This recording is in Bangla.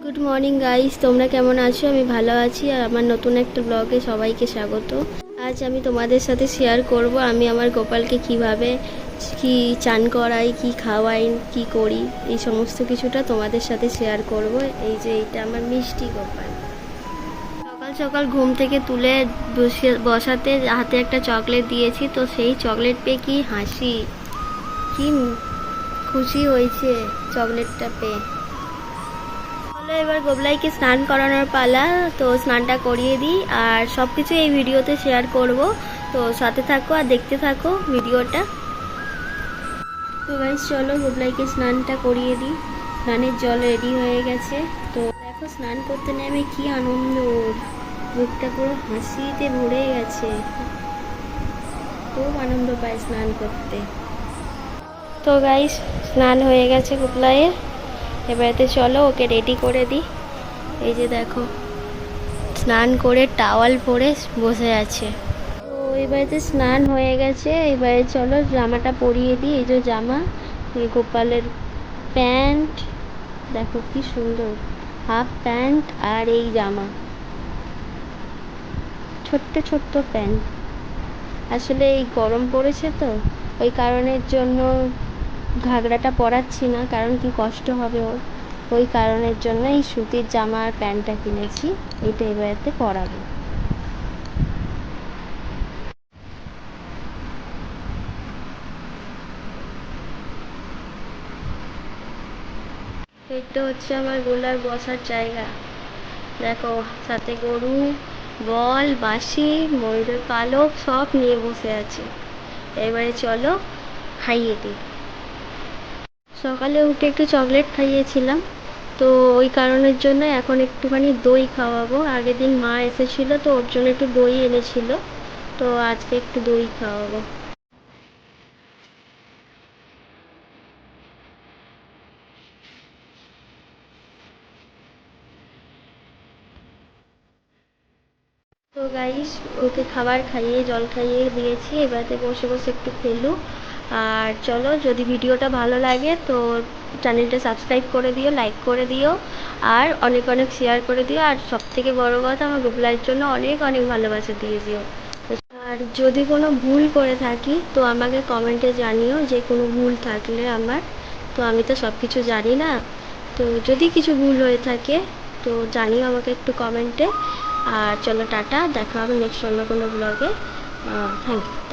গুড মর্নিং গাইস, তোমরা কেমন আছো? আমি ভালো আছি আর আমার নতুন একটা ব্লগে সবাইকে স্বাগত। আজ আমি তোমাদের সাথে শেয়ার করব আমি আমার গোপালকে কিভাবে কি চান করাই, কি খাওয়াই, কি করি, এই সমস্ত কিছুটা তোমাদের সাথে শেয়ার করব। এই যে এইটা আমার মিষ্টি গোপাল। সকাল সকাল ঘুম থেকে তুলে বসাতে হাতে একটা চকলেট দিয়েছি, তো সেই চকলেট পেয়ে কি হাসি, কি খুশি হয়েছে চকলেটটা পেয়ে। এবার গোবলাইকে স্নান করানোর পালা, তো স্নানটা করিয়ে দিই আর সব কিছু এই ভিডিওতে শেয়ার করব, তো সাথে থাকো আর দেখতে থাকো ভিডিওটা। তো গাইস চলো গোবলাইকে স্নানটা করিয়ে দিই। স্নানের জল রেডি হয়ে গেছে। তো দেখো স্নান করতে নেমে কি আনন্দ, মুখটা পুরো হাসিতে ভরে গেছে, খুব আনন্দ পায় স্নান করতে। তো গাইস স্নান হয়ে গেছে গোবলাইয়ের, এবারেতে চলো ওকে রেডি করে দিই। এই যে দেখো স্নান করে টাওয়াল পরে বসে আছে। তো এবারেতে স্নান হয়ে গেছে, এবারে চলো জামাটা পরিয়ে দিই। এই যে জামা, এই গোপালের প্যান্ট, দেখো কি সুন্দর, হাফ প্যান্ট আর এই জামা, ছোট্ট ছোট্ট প্যান্ট। আসলে এই গরম পড়েছে তো ওই কারণের জন্য ঘাগরাটা পরাচ্ছি না, কারণ কি কষ্ট হবে ওর, ওই কারণের জন্য এই সুতির জামা আর প্যান্টটা কিনেছি, এটা এবারেতে পরাবো। এটা হচ্ছে আমার গোলার বসার জায়গা। দেখো সাথে গরু, বল, বাঁশি, ময়ূরের পালক সব নিয়ে বসে আছে। এবারে চলো খাইয়ে দিই। সকালে উঠে একটু চকলেট খাইয়েছিলাম, তো ওই কারণের জন্য এখন একটুখানি দই খাওয়াবো। আগের দিন মা এসেছিলো তো ওর জন্য একটু দই এনেছিল, তো আজকে একটু দই খাওয়াবো। তো গাইস ওকে খাবার খাইয়ে জল খাইয়ে দিয়েছি, এবারে বসে বসে একটু খেলু। আর চলো, যদি ভিডিওটা ভালো লাগে তো চ্যানেলটা সাবস্ক্রাইব করে দিও, লাইক করে দিও আর অনেক অনেক শেয়ার করে দিও। আর সব থেকে বড় কথা, আমার গোপলাইয়ের জন্য অনেক অনেক ভালোবাসা দিয়ে দিও। আর যদি কোনো ভুল করে থাকি তো আমাকে কমেন্টে জানিও, যে কোনো ভুল থাকলে আমার, তো আমি তো সব কিছু জানি না, তো যদি কিছু ভুল হয়ে থাকে তো জানিও আমাকে একটু কমেন্টে। আর চলো টাটা, দেখা হবে নেক্সট অন্য কোনো ব্লগে। Thank you.